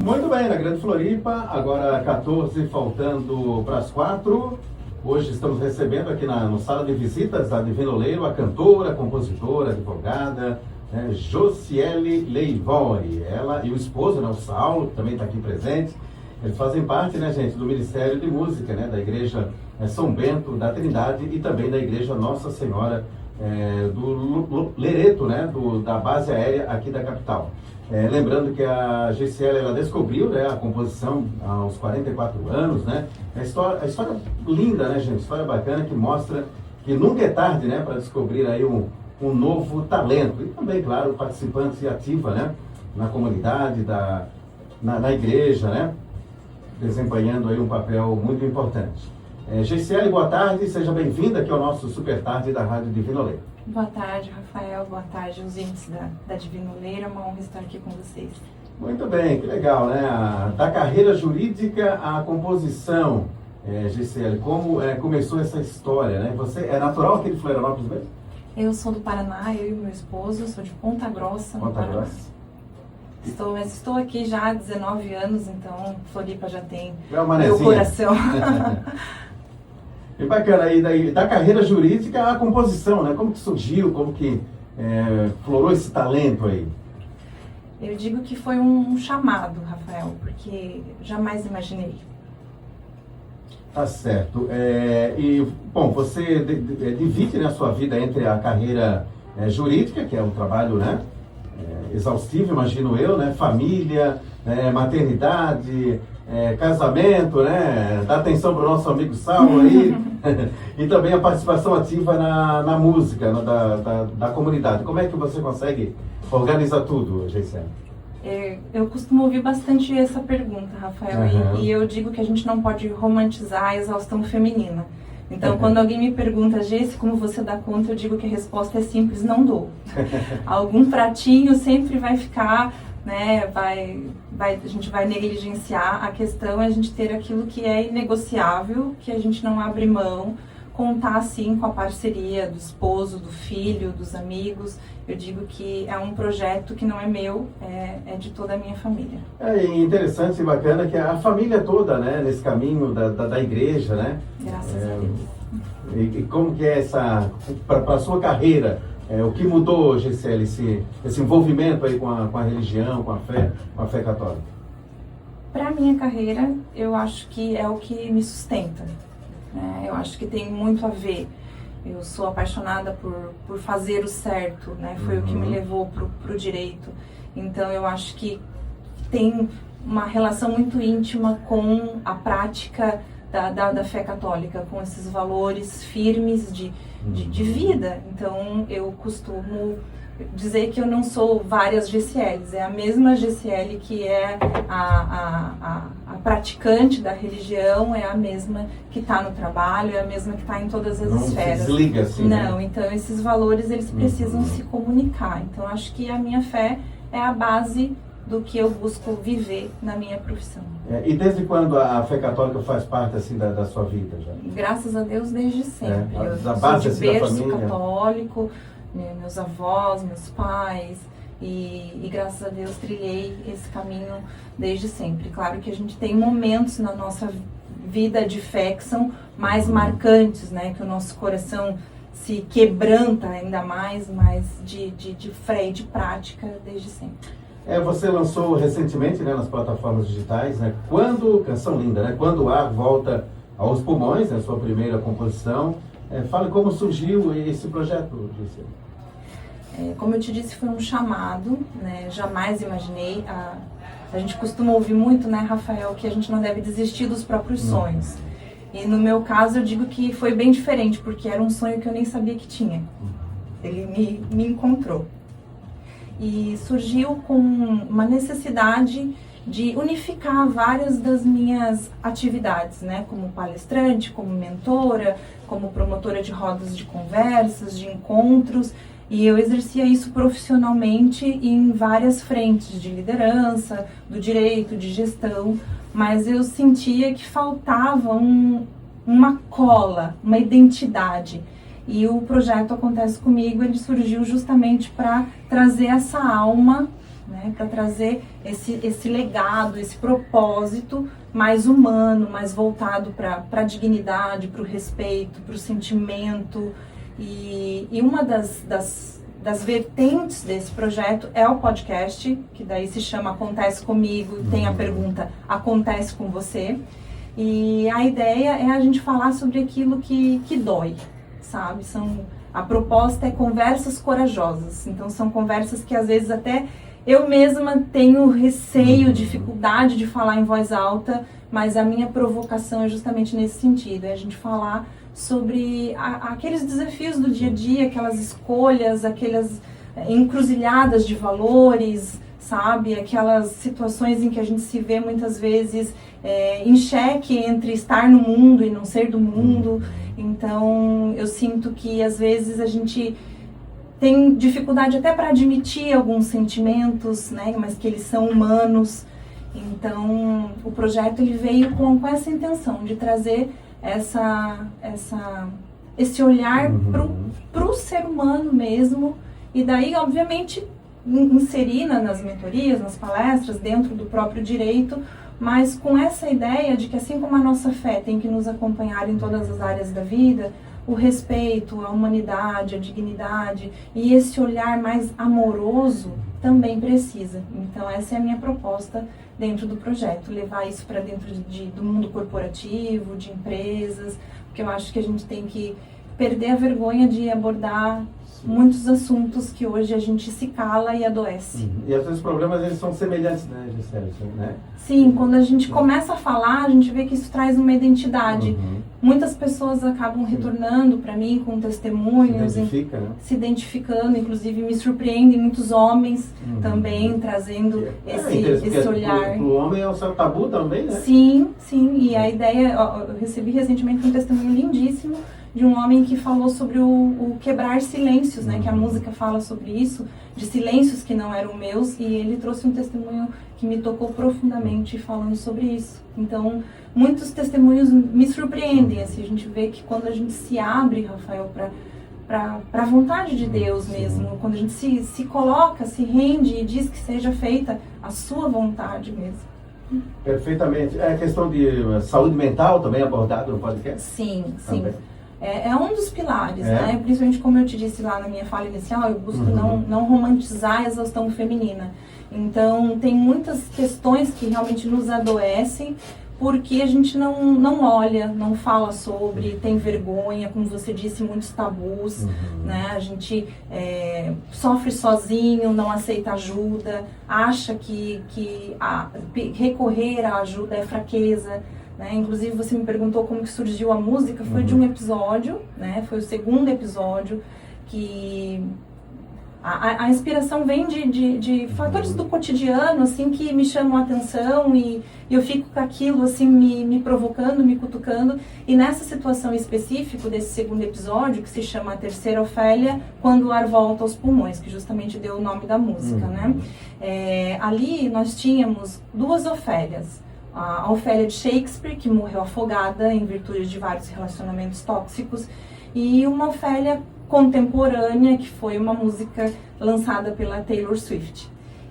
Muito bem, na Grande Floripa, agora 14, faltando para as 4. Hoje estamos recebendo aqui na sala de visitas da Divino Oleiro a cantora, compositora, advogada, Josiele Leivori. Ela e o esposo, o Saulo, que também está aqui presente. Eles fazem parte, gente, do Ministério de Música, da Igreja São Bento da Trindade e também da Igreja Nossa Senhora do Lereto, da base aérea aqui da capital. Lembrando que a Josiele, ela descobriu a composição aos 44 anos, A história linda, gente? História bacana que mostra que nunca é tarde, para descobrir aí um novo talento. E também, claro, participante ativa, na comunidade, na igreja, desempenhando aí um papel muito importante. Josiele, boa tarde, seja bem-vinda aqui ao nosso Super Tarde da Rádio Divino Oleiro. Boa tarde, Rafael. Boa tarde, os índices da Divino Oleiro. É uma honra estar aqui com vocês. Muito bem, que legal, Da carreira jurídica à composição, Josiele, como começou essa história, Você é natural aqui de Florianópolis mesmo? Eu sou do Paraná, eu e meu esposo, sou de Ponta Grossa, no Paraná. Grossa. Estou aqui já há 19 anos, então Floripa já tem meu coração. E bacana, aí da carreira jurídica à composição, Como que surgiu, como que florou esse talento aí? Eu digo que foi um chamado, Rafael, porque jamais imaginei. Tá certo. Bom, você divide a sua vida entre a carreira jurídica, que é um trabalho, exaustivo, imagino eu, família, maternidade, casamento, dá atenção para o nosso amigo Saulo aí, e também a participação ativa na música, da comunidade. Como é que você consegue organizar tudo, Josiele? Eu costumo ouvir bastante essa pergunta, Rafael, e eu digo que a gente não pode romantizar a exaustão feminina. Então, quando alguém me pergunta, Jesse, como você dá conta, eu digo que a resposta é simples, não dou. Algum pratinho sempre vai ficar, a gente vai negligenciar. A questão é a gente ter aquilo que é inegociável, que a gente não abre mão, contar assim com a parceria do esposo, do filho, dos amigos. Eu digo que é um projeto que não é meu, é de toda a minha família. É interessante e bacana que a família toda, nesse caminho da igreja, Graças a Deus. E como que é para a sua carreira, o que mudou, Josiele, esse envolvimento aí com a religião, com a fé católica? Para a minha carreira, eu acho que é o que me sustenta. Eu acho que tem muito a ver. Eu sou apaixonada por fazer o certo, Foi o que me levou pro direito. Então, eu acho que tem uma relação muito íntima com a prática da fé católica, com esses valores firmes de vida. Então, eu costumo dizer que eu não sou várias Josieles, é a mesma Josiele que é a praticante da religião, é a mesma que está no trabalho, é a mesma que está em todas as esferas. Não se desliga assim, Não, então esses valores eles precisam se comunicar. Então acho que a minha fé é a base do que eu busco viver na minha profissão. E desde quando a fé católica faz parte assim da sua vida? Já? Graças a Deus desde sempre. Eu base, sou de berço católico, meus avós, meus pais, e graças a Deus trilhei esse caminho desde sempre. Claro que a gente tem momentos na nossa vida de fé que são mais marcantes, que o nosso coração se quebranta ainda mais, mas de fé e de prática desde sempre. Você lançou recentemente, nas plataformas digitais, Quando, canção linda, Quando o Ar Volta aos Pulmões, sua primeira composição. Fale como surgiu esse projeto, Josiele. Como eu te disse, foi um chamado, jamais imaginei. A gente costuma ouvir muito, Rafael, que a gente não deve desistir dos próprios sonhos. E no meu caso eu digo que foi bem diferente, porque era um sonho que eu nem sabia que tinha. Ele me encontrou. E surgiu com uma necessidade de unificar várias das minhas atividades, como palestrante, como mentora, como promotora de rodas de conversas, de encontros, e eu exercia isso profissionalmente em várias frentes de liderança, do direito, de gestão, mas eu sentia que faltava uma cola, uma identidade. E o projeto Acontece Comigo, ele surgiu justamente para trazer essa alma né? Para trazer esse legado, esse propósito mais humano, mais voltado para a dignidade, para o respeito, para o sentimento. E uma das vertentes desse projeto é o podcast, que daí se chama Acontece Comigo, e tem a pergunta Acontece com Você. E a ideia é a gente falar sobre aquilo que dói, sabe? A proposta é conversas corajosas. Então são conversas que às vezes até eu mesma tenho receio, dificuldade de falar em voz alta, mas a minha provocação é justamente nesse sentido, é a gente falar sobre aqueles desafios do dia a dia, aquelas escolhas, aquelas encruzilhadas de valores, sabe? Aquelas situações em que a gente se vê muitas vezes em xeque entre estar no mundo e não ser do mundo. Então, eu sinto que às vezes a gente tem dificuldade até para admitir alguns sentimentos, né? Mas que eles são humanos. Então, o projeto ele veio com essa intenção de trazer esse olhar para o ser humano mesmo. E daí, obviamente, inserir nas mentorias, nas palestras, dentro do próprio direito, mas com essa ideia de que assim como a nossa fé tem que nos acompanhar em todas as áreas da vida, o respeito, a humanidade, a dignidade e esse olhar mais amoroso também precisa. Então essa é a minha proposta dentro do projeto, levar isso para dentro do mundo corporativo, de empresas, porque eu acho que a gente tem que perder a vergonha de abordar muitos assuntos que hoje a gente se cala e adoece. E às vezes os problemas eles são semelhantes, né, Gisele? Né? Sim, quando a gente começa a falar, a gente vê que isso traz uma identidade. Muitas pessoas acabam retornando para mim com testemunhos, se identificando, inclusive me surpreendem muitos homens também trazendo esse olhar. O homem é o seu tabu também, né? Sim, e a ideia, eu recebi recentemente um testemunho lindíssimo de um homem que falou sobre o quebrar silêncios, né? Que a música fala sobre isso, de silêncios que não eram meus, e ele trouxe um testemunho que me tocou profundamente falando sobre isso. Então, muitos testemunhos me surpreendem, assim, a gente vê que quando a gente se abre, Rafael, para a vontade de Deus mesmo, quando a gente se coloca, se rende e diz que seja feita a sua vontade mesmo. Perfeitamente. É a questão de saúde mental também abordada no podcast? Sim. É um dos pilares, né? Principalmente como eu te disse lá na minha fala inicial, eu busco não romantizar a exaustão feminina. Então, tem muitas questões que realmente nos adoecem, porque a gente não olha, não fala sobre, tem vergonha, como você disse, muitos tabus, né? A gente sofre sozinho, não aceita ajuda, acha que recorrer à ajuda é fraqueza. Né? Inclusive, você me perguntou como que surgiu a música, foi de um episódio, né? Foi o segundo episódio, que a inspiração vem de fatores do cotidiano, assim, que me chamam a atenção e eu fico com aquilo, assim, me provocando, me cutucando. E nessa situação específica desse segundo episódio, que se chama A Terceira Ofélia, Quando o Ar Volta aos Pulmões, que justamente deu o nome da música, né? Ali nós tínhamos duas Ofélias. A Ofélia de Shakespeare, que morreu afogada em virtude de vários relacionamentos tóxicos, e uma Ofélia contemporânea, que foi uma música lançada pela Taylor Swift.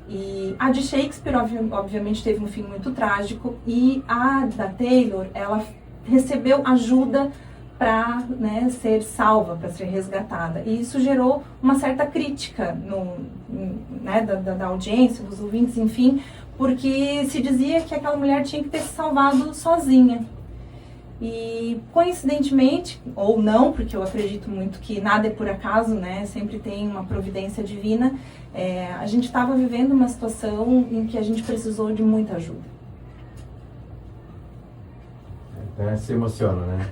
E a de Shakespeare, obviamente, teve um fim muito trágico, e a da Taylor, ela recebeu ajuda para, né, ser salva, para ser resgatada. E isso gerou uma certa crítica né, da audiência, dos ouvintes, enfim, porque se dizia que aquela mulher tinha que ter se salvado sozinha. E, coincidentemente, ou não, porque eu acredito muito que nada é por acaso, né? Sempre tem uma providência divina, a gente estava vivendo uma situação em que a gente precisou de muita ajuda. Até se emociona, né?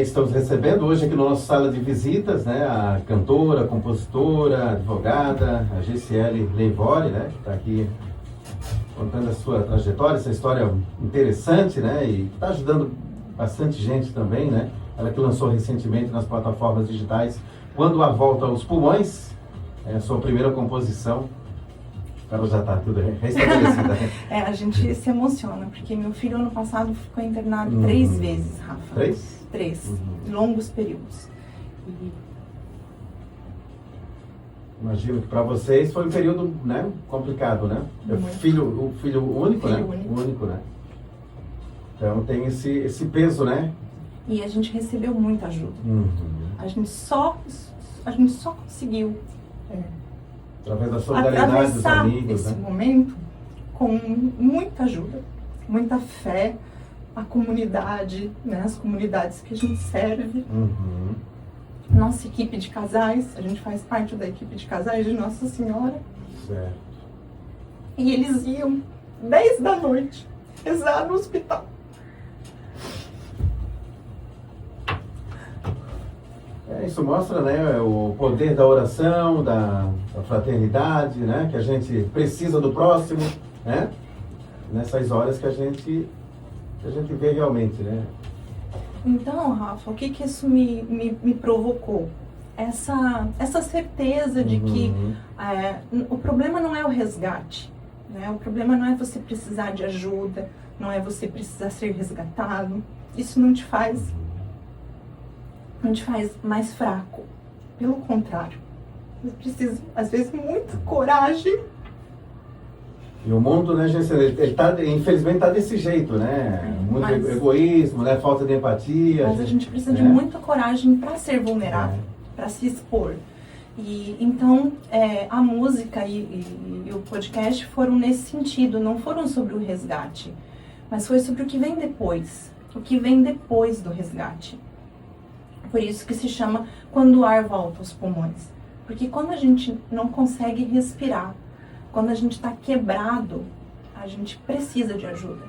Estamos recebendo hoje aqui na nossa sala de visitas, né, a cantora, compositora, advogada, a Gisele Leivori, né, que está aqui contando a sua trajetória, essa história interessante, né, e está ajudando bastante gente também, né. Ela que lançou recentemente nas plataformas digitais Quando a Volta aos Pulmões, a sua primeira composição. Ela já está tudo restabelecida. A gente se emociona, porque meu filho ano passado ficou internado 3 vezes, Rafa. 3? 3, longos períodos. Imagino que para vocês foi um período, né, complicado, né? O filho único, né? Único. Único, né? Então tem esse peso, né? E a gente recebeu muita ajuda. Uhum. A gente só conseguiu Através da solidariedade dos atravessar amigos, esse né? momento com muita ajuda, muita fé, a comunidade, né? As comunidades que a gente serve. Uhum. Nossa equipe de casais, a gente faz parte da equipe de casais de Nossa Senhora. Certo. E eles iam 10 da noite rezar no hospital. Isso mostra, né, o poder da oração, da fraternidade, né? Que a gente precisa do próximo, né? Nessas horas que a gente vê realmente, né? Então, Rafa, o que isso me provocou? Essa certeza de que o problema não é o resgate, né? O problema não é você precisar de ajuda, não é você precisar ser resgatado. Isso não te faz mais fraco. Pelo contrário, você precisa, às vezes, muita coragem. E o mundo, né, gente, infelizmente está desse jeito, né? Muito egoísmo, né? Falta de empatia. Mas a gente precisa de muita coragem para ser vulnerável, para se expor. E então a música e o podcast foram nesse sentido, não foram sobre o resgate, mas foi sobre o que vem depois, o que vem depois do resgate. Por isso que se chama Quando o Ar Volta aos Pulmões. Porque quando a gente não consegue respirar, quando a gente está quebrado, a gente precisa de ajuda.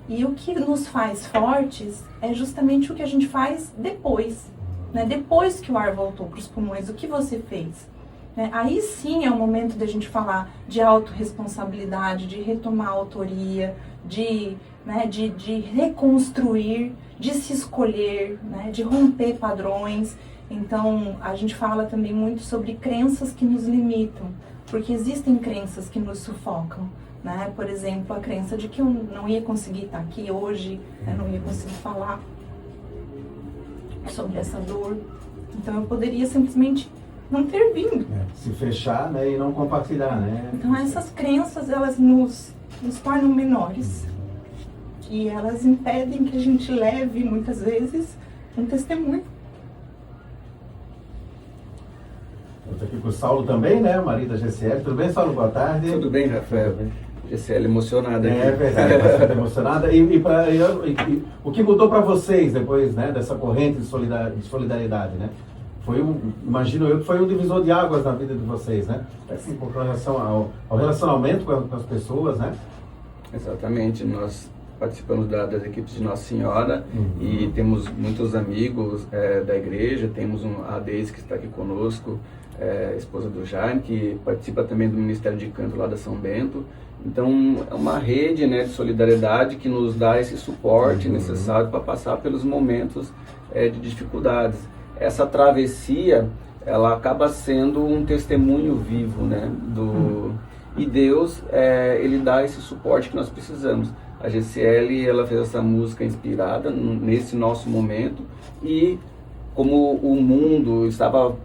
E o que nos faz fortes é justamente o que a gente faz depois. Né? Depois que o ar voltou para os pulmões, o que você fez? Né? Aí sim é o momento da gente falar de autorresponsabilidade, de retomar a autoria, de reconstruir, de se escolher, né? De romper padrões. Então, a gente fala também muito sobre crenças que nos limitam, porque existem crenças que nos sufocam, né? Por exemplo, a crença de que eu não ia conseguir estar aqui hoje, né? Não ia conseguir falar sobre essa dor. Então, eu poderia simplesmente não ter vindo. Se fechar, né, e não compartilhar, né? Então, essas crenças, elas nos tornam menores. E elas impedem que a gente leve, muitas vezes, um testemunho. Eu estou aqui com o Saulo também, né? O marido da GCL. Tudo bem, Saulo? Boa tarde. Tudo bem, Rafael. GCL emocionada aqui. É verdade, bastante emocionada. E o que mudou para vocês depois, né, dessa corrente de solidariedade, né? Imagino eu, que foi um divisor de águas na vida de vocês, né? Assim, com relação ao relacionamento com as pessoas, né? Exatamente. Nós participamos das equipes de Nossa Senhora e temos muitos amigos da igreja. Temos a Deise, que está aqui conosco, esposa do Jaime, que participa também do Ministério de Canto lá da São Bento. Então, é uma rede, né, de solidariedade que nos dá esse suporte necessário para passar pelos momentos de dificuldades. Essa travessia, ela acaba sendo um testemunho vivo, né, e Deus, ele dá esse suporte que nós precisamos. A GCL, ela fez essa música inspirada nesse nosso momento, e como o mundo estava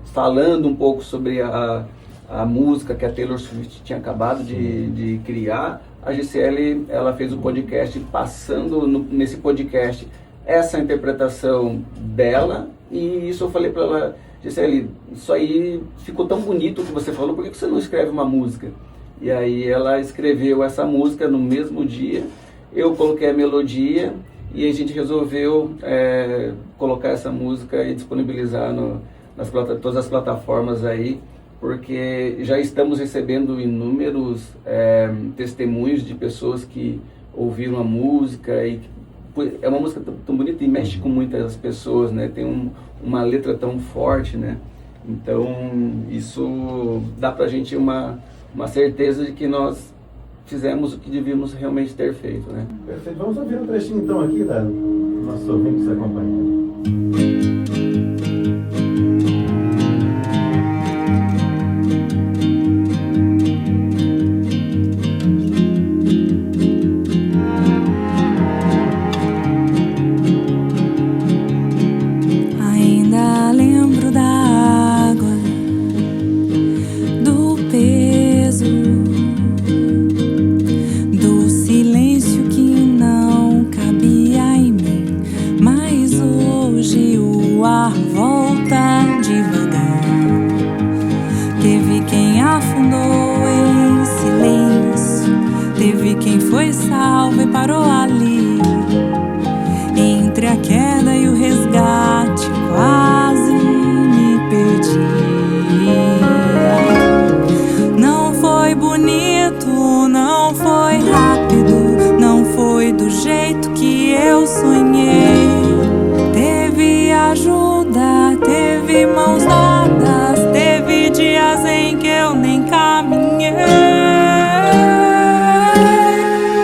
falando um pouco sobre a música que a Taylor Swift tinha acabado de criar, a GCL, ela fez o podcast passando nesse podcast essa interpretação dela, e isso eu falei para ela: GCL, isso aí ficou tão bonito o que você falou, por que você não escreve uma música? E aí ela escreveu essa música no mesmo dia, eu coloquei a melodia e a gente resolveu colocar essa música e disponibilizar todas as plataformas aí, porque já estamos recebendo inúmeros testemunhos de pessoas que ouviram a música, e é uma música tão bonita e mexe com muitas pessoas, né? Tem uma letra tão forte, né? Então isso dá pra gente uma certeza de que nós fizemos o que devíamos realmente ter feito, né? Perfeito. Vamos ouvir um trechinho então aqui do nosso ouvinte que se acompanha. Ainda lembro da água salva e parou ali. Entre a queda e o resgate, quase me perdi. Não foi bonito, não foi rápido, não foi do jeito que eu sonhei. Teve ajuda, teve mãos dadas, teve dias em que eu nem caminhei.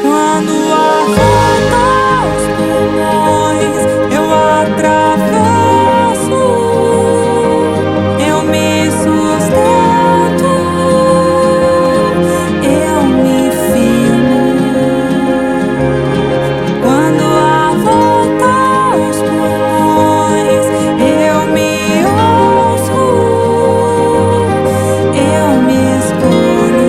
Quando a falta aos pulmões eu atravesso, eu me sustento, eu me firmo. Quando a volta aos pulmões eu me ouço, eu me escolho,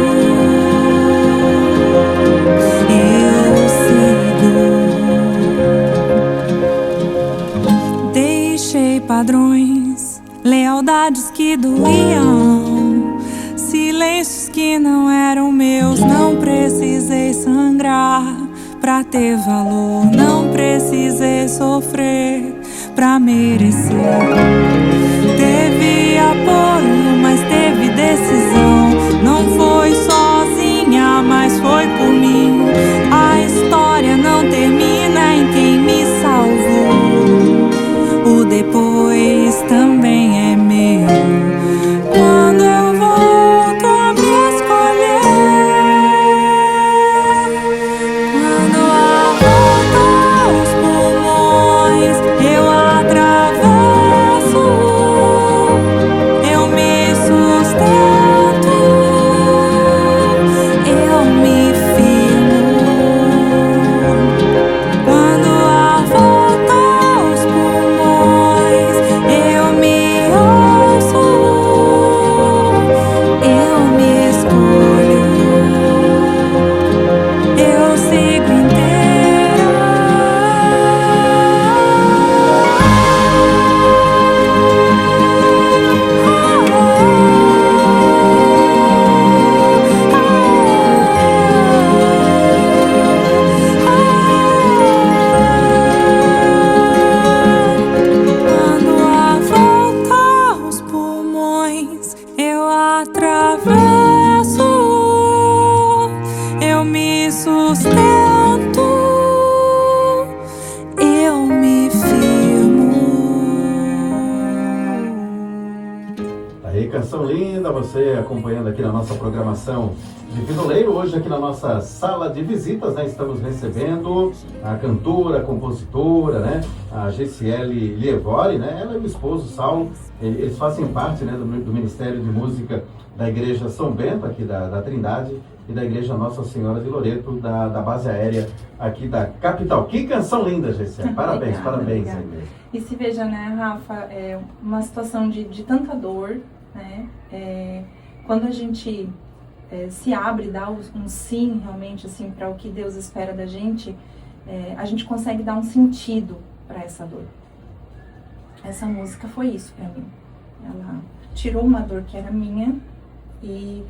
eu sigo. Deixei padrões, lealdades que doíam, silêncios que não eram meus. Não precisei sangrar pra ter valor, não precisei sofrer pra merecer. Teve apoio, mas teve decisão. Não foi sozinha, mas foi por mim. A história não termina em quem me salvou. O depois também é meu. Quando eu volto a me escolher, quando a volta aos pulmões eu atravesso, eu me sustento, eu me firmo. Quando a volta aos pulmões eu me ouço, eu me escolho, eu sigo inteira. Quando a volta aos pulmões eu atravesso, eu me sustento, eu me firmo. Aí, canção linda, você acompanhando aqui na nossa programação Divino Leiro. Hoje aqui na nossa sala de visitas, né, estamos recebendo a cantora, compositora, né, a Gessiele Lievori, né, ela e o esposo Saulo, eles fazem parte, né, do Ministério de Música da Igreja São Bento, aqui da Trindade, e da Igreja Nossa Senhora de Loreto, da base aérea aqui da capital. Que canção linda, Gessiele, parabéns, Obrigada, parabéns. obrigada. E se veja, né, Rafa, é uma situação de tanta dor, né, quando a gente se abre, dá um sim realmente assim para o que Deus espera da gente, a gente consegue dar um sentido para essa dor. Essa música foi isso para mim. Ela tirou uma dor que era minha e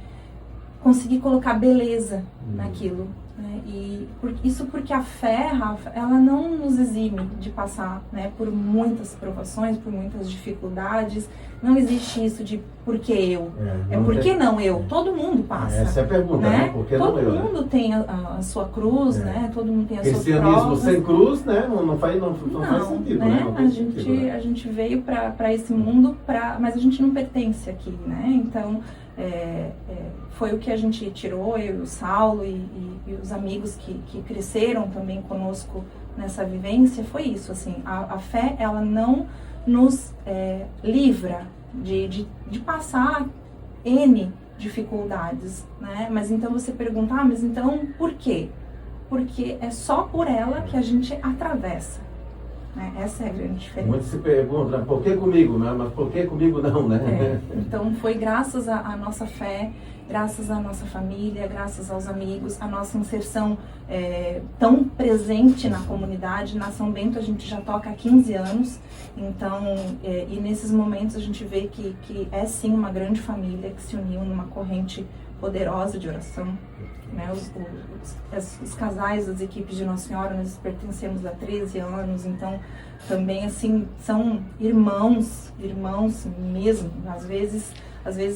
consegui colocar beleza naquilo, né? E isso porque a fé, Rafa, ela não nos exime de passar, né, por muitas provações, por muitas dificuldades. Não existe isso de por que eu. Por que não eu? Todo mundo passa. Essa é a pergunta, né? Por que não eu? Todo mundo tem a sua cruz, né? Todo mundo tem as suas Cristianismo provas. sem cruz, né? Não faz sentido, né? Não tem a sentido, gente veio para esse mundo, mas a gente não pertence aqui, né? Então, foi o que a gente tirou, eu e o Saulo e os amigos que cresceram também conosco nessa vivência, foi isso, assim, a fé, ela não nos livra de passar N dificuldades, né? Mas então você pergunta, mas então por quê? Porque é só por ela que a gente atravessa, né? Essa é a grande diferença. Muitos se perguntam, por que comigo? Mas por que comigo não, né? Então foi graças à nossa fé, graças à nossa família, graças aos amigos, a nossa inserção tão presente na comunidade. Na São Bento a gente já toca há 15 anos, então, e nesses momentos a gente vê que é sim uma grande família que se uniu numa corrente poderosa de oração, né? Os casais das equipes de Nossa Senhora, nós pertencemos há 13 anos, então também assim são irmãos mesmo, às vezes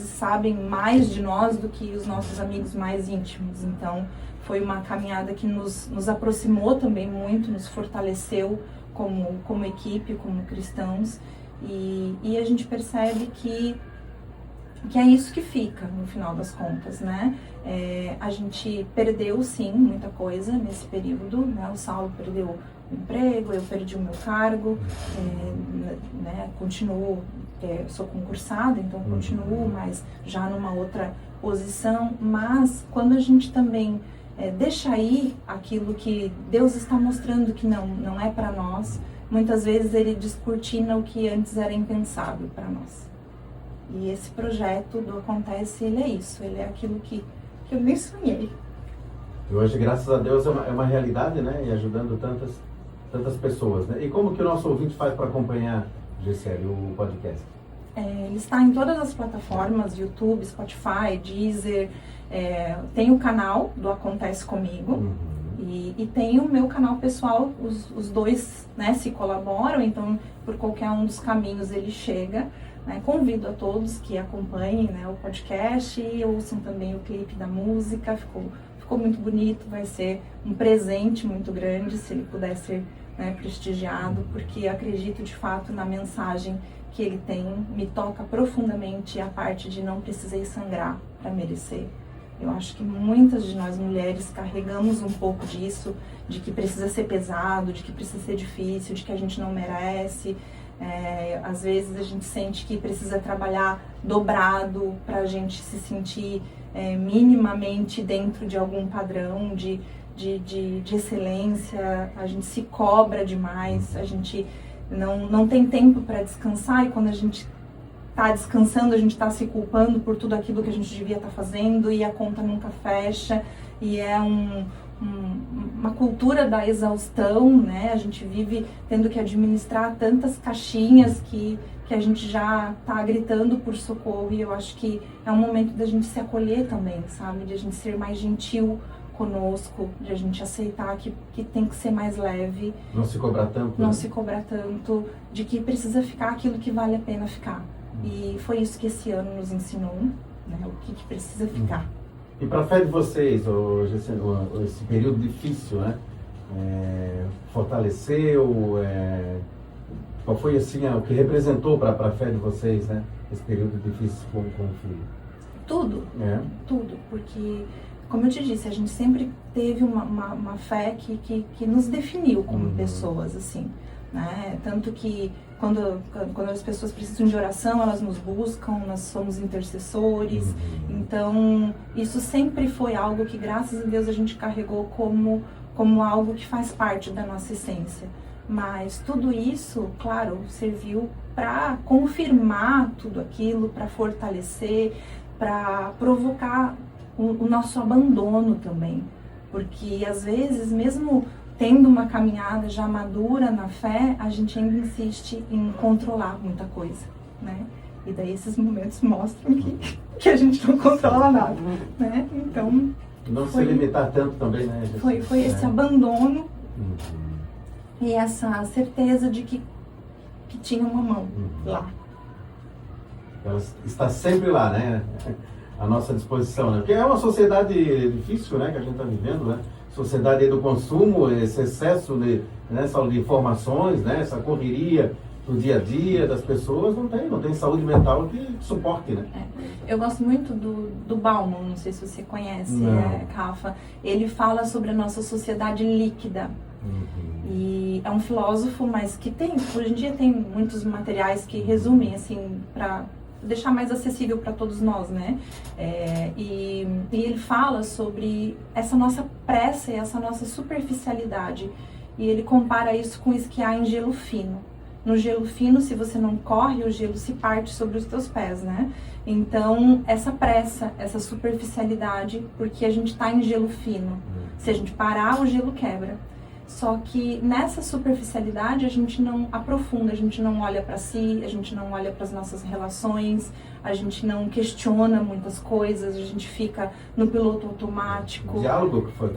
sabem mais de nós do que os nossos amigos mais íntimos. Então foi uma caminhada que nos aproximou também muito, nos fortaleceu como equipe, como cristãos, e a gente percebe que é isso que fica no final das contas, né? A gente perdeu sim muita coisa nesse período, né? O Saulo perdeu o emprego, eu perdi o meu cargo, né? Continuo, sou concursada, então continuo, mas já numa outra posição. Mas quando a gente também deixa ir aquilo que Deus está mostrando que não é para nós, muitas vezes ele descortina o que antes era impensável para nós. E esse projeto do Acontece, ele é isso, ele é aquilo que eu nem sonhei. E hoje, graças a Deus, é uma realidade, né? E ajudando tantas pessoas, né? E como que o nosso ouvinte faz para acompanhar, Gisele, o podcast? Ele está em todas as plataformas, YouTube, Spotify, Deezer, tem o canal do Acontece Comigo, e tem o meu canal pessoal, os dois, né, se colaboram, então por qualquer um dos caminhos ele chega. Né? Convido a todos que acompanhem, né, o podcast e ouçam também o clipe da música, ficou muito bonito, vai ser um presente muito grande se ele puder ser, né, prestigiado, porque acredito de fato na mensagem que ele tem, me toca profundamente a parte de não precisei sangrar para merecer. Eu acho que muitas de nós mulheres carregamos um pouco disso, de que precisa ser pesado, de que precisa ser difícil, de que a gente não merece. Às vezes a gente sente que precisa trabalhar dobrado para a gente se sentir minimamente dentro de algum padrão de excelência. A gente se cobra demais, a gente não tem tempo para descansar, e quando a gente está descansando, a gente está se culpando por tudo aquilo que a gente devia estar fazendo, e a conta nunca fecha, e é uma cultura da exaustão, né? A gente vive tendo que administrar tantas caixinhas que a gente já está gritando por socorro, e eu acho que é um momento da gente se acolher também, sabe? De a gente ser mais gentil conosco, de a gente aceitar que tem que ser mais leve. Não se cobrar tanto. Não se cobrar tanto, de que precisa ficar aquilo que vale a pena ficar. E foi isso que esse ano nos ensinou, né? O que precisa ficar. E para a fé de vocês, esse período difícil, né? Fortaleceu? Qual foi assim, o que representou para a fé de vocês, né? Esse período difícil com o filho? Tudo, tudo, porque, como eu te disse, a gente sempre teve uma fé que nos definiu como pessoas, assim, né? Tanto que quando as pessoas precisam de oração, elas nos buscam, nós somos intercessores. Então, isso sempre foi algo que, graças a Deus, a gente carregou como algo que faz parte da nossa essência. Mas tudo isso, claro, serviu para confirmar tudo aquilo, para fortalecer, para provocar o nosso abandono também. Porque, às vezes, mesmo tendo uma caminhada já madura na fé, a gente ainda insiste em controlar muita coisa, né? E daí esses momentos mostram que a gente não controla nada, né? Então... Não se limitar tanto também, né? Foi esse abandono e essa certeza de que tinha uma mão lá. Ela está sempre lá, né? À nossa disposição, né? Porque é uma sociedade difícil, né? Que a gente está vivendo, né? Sociedade do consumo, esse excesso de informações, né? Essa correria do dia a dia das pessoas, não tem saúde mental que suporte, né? Eu gosto muito do Bauman, não sei se você conhece, Rafa. Ele fala sobre a nossa sociedade líquida. E é um filósofo, mas que hoje em dia tem muitos materiais que resumem, assim, para deixar mais acessível para todos nós, né? E ele fala sobre essa nossa pressa e essa nossa superficialidade. E ele compara isso com esquiar em gelo fino. No gelo fino, se você não corre, o gelo se parte sobre os teus pés, né? Então, essa pressa, essa superficialidade, porque a gente está em gelo fino. Se a gente parar, o gelo quebra. Só que nessa superficialidade a gente não aprofunda, a gente não olha para si, a gente não olha para as nossas relações, a gente não questiona muitas coisas, a gente fica no piloto automático. O diálogo que foi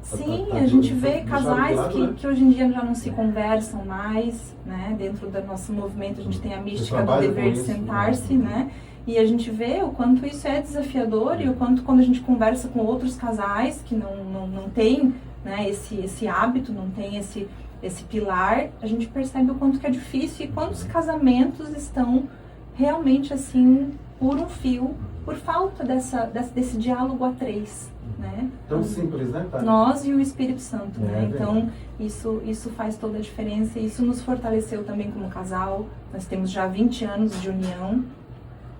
Sim, a gente vê casais que hoje em dia já não se conversam mais, né? Dentro do nosso movimento a gente tem a mística do dever de sentar-se, né? E a gente vê o quanto isso é desafiador e o quanto quando a gente conversa com outros casais que não tem, né, esse hábito, não tem esse pilar, a gente percebe o quanto que é difícil e quantos casamentos estão realmente assim por um fio, por falta desse diálogo a três, né? Tão simples, né? Nós e o Espírito Santo, né? Então isso faz toda a diferença e isso nos fortaleceu também como casal. Nós temos já 20 anos de união,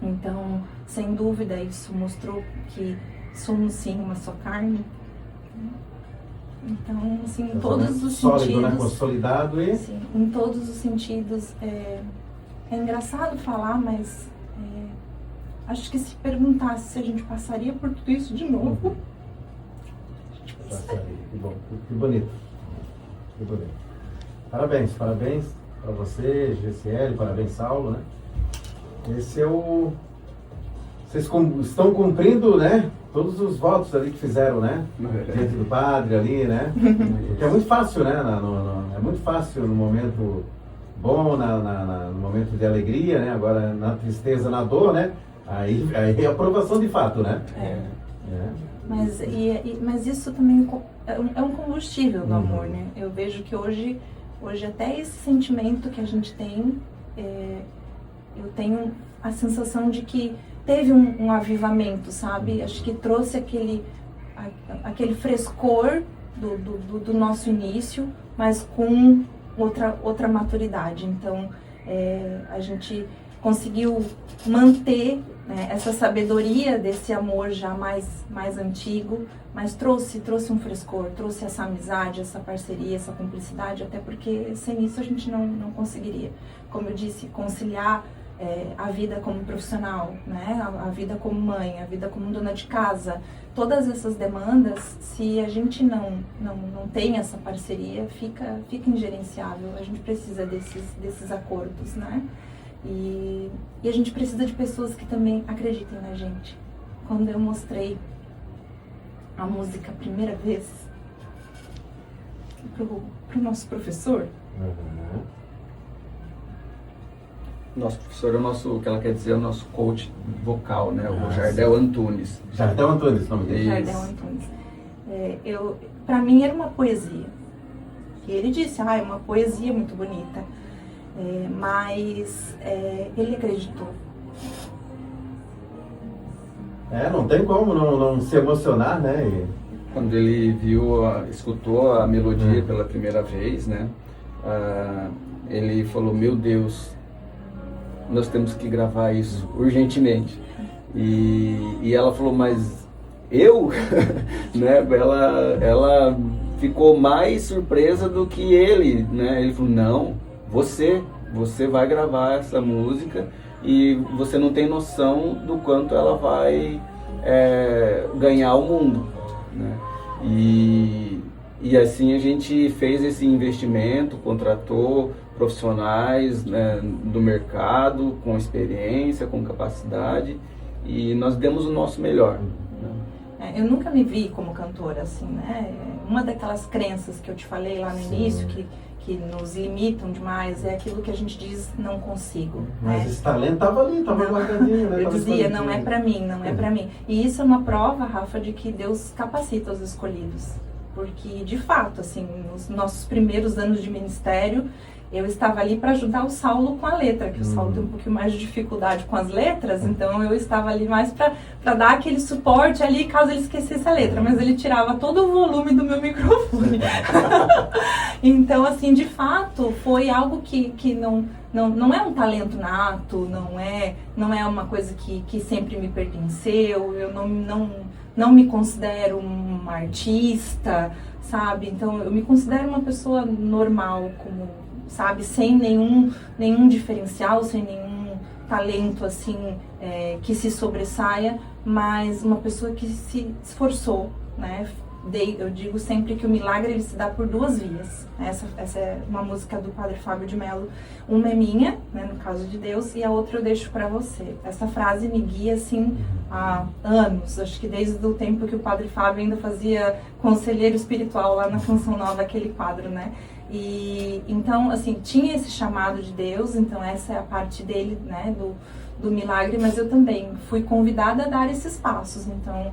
então sem dúvida isso mostrou que somos sim uma só carne. Então, assim, em todos os sólido, sentidos... né? Consolidado e... Sim, em todos os sentidos. É engraçado falar, mas acho que se perguntasse se a gente passaria por tudo isso de novo... Passaria. Que bom, que bonito. Que bonito. Parabéns para você, GCL, parabéns, Saulo, né? Esse é o... Vocês estão cumprindo, né? Todos os votos ali que fizeram, né? Diante do padre ali, né? Porque é muito fácil, né? É muito fácil no momento bom, no momento de alegria, né? Agora na tristeza, na dor, né? Aí é aprovação de fato, né? Mas isso também é um combustível do amor, né? Eu vejo que hoje até esse sentimento que a gente tem, eu tenho a sensação de que teve um avivamento, sabe? Acho que trouxe aquele frescor do nosso início, mas com outra maturidade. Então, a gente conseguiu manter, né, essa sabedoria desse amor já mais antigo, mas trouxe um frescor, trouxe essa amizade, essa parceria, essa cumplicidade, até porque sem isso a gente não conseguiria. Como eu disse, conciliar a vida como profissional, né? A vida como mãe, a vida como dona de casa, todas essas demandas, se a gente não tem essa parceria, fica ingerenciável. A gente precisa desses acordos, né? E a gente precisa de pessoas que também acreditem na gente. Quando eu mostrei a música a primeira vez pro nosso professor, Nosso professor é o nosso, o que ela quer dizer, é o nosso coach vocal, né? O Jardel Antunes. Jardel Antunes, nome dele. Jardel Antunes. Para mim era uma poesia. E ele disse, é uma poesia muito bonita. Mas ele acreditou. Não tem como não se emocionar, né? Quando ele escutou a melodia pela primeira vez, né? Ele falou, meu Deus, nós temos que gravar isso urgentemente. E ela falou, mas eu? Né? Ela ficou mais surpresa do que ele, né? Ele falou, não, você vai gravar essa música e você não tem noção do quanto ela vai ganhar o mundo, né? E assim a gente fez esse investimento, contratou profissionais, né, do mercado, com experiência, com capacidade, e nós demos o nosso melhor. Né? Eu nunca me vi como cantora, assim, né? Uma daquelas crenças que eu te falei lá no início, que nos limitam demais, é aquilo que a gente diz, não consigo. Mas né? esse talento estava ali, estava guardadinho, né? Eu dizia, não é pra mim, não é pra mim. E isso é uma prova, Rafa, de que Deus capacita os escolhidos. Porque, de fato, assim, nos nossos primeiros anos de ministério, eu estava ali para ajudar o Saulo com a letra, que o Saulo tem um pouquinho mais de dificuldade com as letras, então eu estava ali mais para dar aquele suporte ali caso ele esquecesse a letra, mas ele tirava todo o volume do meu microfone. Então, assim, de fato, foi algo que não é um talento nato, não é uma coisa que sempre me pertenceu, eu não me considero uma artista, sabe? Então, eu me considero uma pessoa normal, sabe, sem nenhum diferencial, sem nenhum talento, assim, que se sobressaia, mas uma pessoa que se esforçou, né, eu digo sempre que o milagre ele se dá por duas vias. Essa é uma música do Padre Fábio de Mello. Uma é minha, né, no caso de Deus, e a outra eu deixo para você. Essa frase me guia assim há anos, acho que desde o tempo que o Padre Fábio ainda fazia conselheiro espiritual lá na Canção Nova, aquele quadro, né? E então, assim, tinha esse chamado de Deus, então essa é a parte dele, né, do milagre, mas eu também fui convidada a dar esses passos. Então,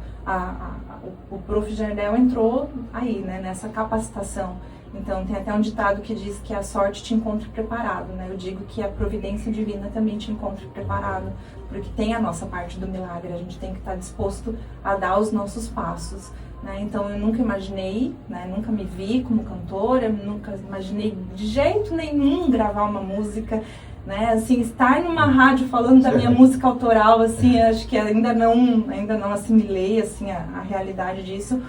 o Prof. Jardel entrou aí, né, nessa capacitação. Então, tem até um ditado que diz que a sorte te encontra preparado, né? Eu digo que a providência divina também te encontra preparado, porque tem a nossa parte do milagre, a gente tem que estar disposto a dar os nossos passos, né? Então, eu nunca imaginei, né, nunca me vi como cantora, nunca imaginei de jeito nenhum gravar uma música, né, assim, estar numa rádio falando da minha música autoral, assim, acho que ainda não assimilei, assim, a realidade disso,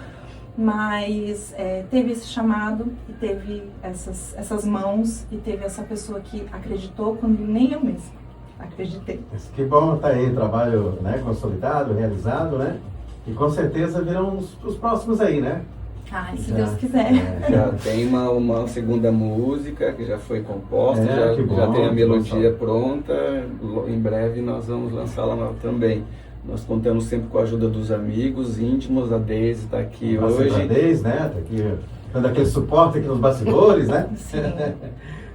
mas teve esse chamado e teve essas mãos e teve essa pessoa que acreditou quando nem eu mesma acreditei. Que bom, tá aí, trabalho, né, consolidado, realizado, né, e com certeza virão os próximos aí, né? Se Deus quiser. Já tem uma segunda música que já foi composta, bom, já tem a melodia pronta, em breve nós vamos lançá-la também. Nós contamos sempre com a ajuda dos amigos íntimos, a Deise está aqui hoje. A Deise, né, está aqui dando aquele suporte aqui nos bastidores, né? Sim.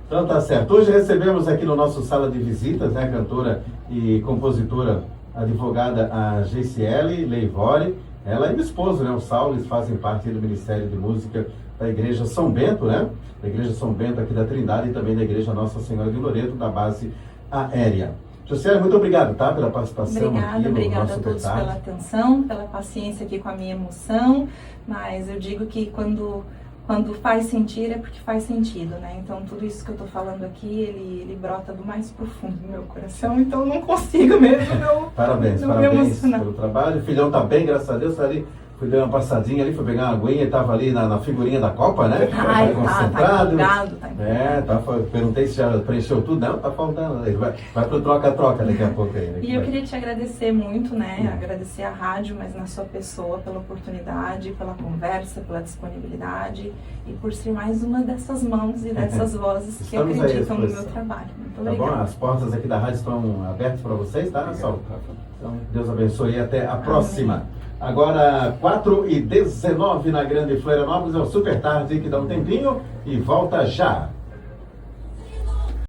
Então tá certo. Hoje recebemos aqui no nosso sala de visitas, né, a cantora e compositora, advogada a Geisiele Leivori. Ela e o esposo, né, o Saulo, eles fazem parte do Ministério de Música da Igreja São Bento, né? Da Igreja São Bento aqui da Trindade e também da Igreja Nossa Senhora de Loreto, da base aérea. Geisiele, muito obrigado, tá? Pela participação aqui no obrigada nosso a todos Supertarde. pela atenção, pela paciência aqui com a minha emoção, mas eu digo que quando faz sentir é porque faz sentido, né? Então tudo isso que eu tô falando aqui, ele brota do mais profundo do meu coração, então eu não consigo mesmo Parabéns pelo trabalho. O filhão tá bem, graças a Deus, tá ali. Fui dar uma passadinha ali, fui pegar uma aguinha, ele tava ali na figurinha da Copa, né? Tá empolgado. Perguntei se já preencheu tudo. Não, tá faltando. Ele vai pro troca-troca daqui a pouco aí. E eu queria te agradecer muito, né? Agradecer a rádio, mas na sua pessoa, pela oportunidade, pela conversa, pela disponibilidade e por ser mais uma dessas mãos e dessas vozes que acreditam no meu trabalho. Muito obrigada. Tá bom? As portas aqui da rádio estão abertas para vocês, tá, Saulo? Então, Deus abençoe e até a próxima. Agora, 4h19 na Grande Florianópolis, é o Super Tarde que dá um tempinho e volta já.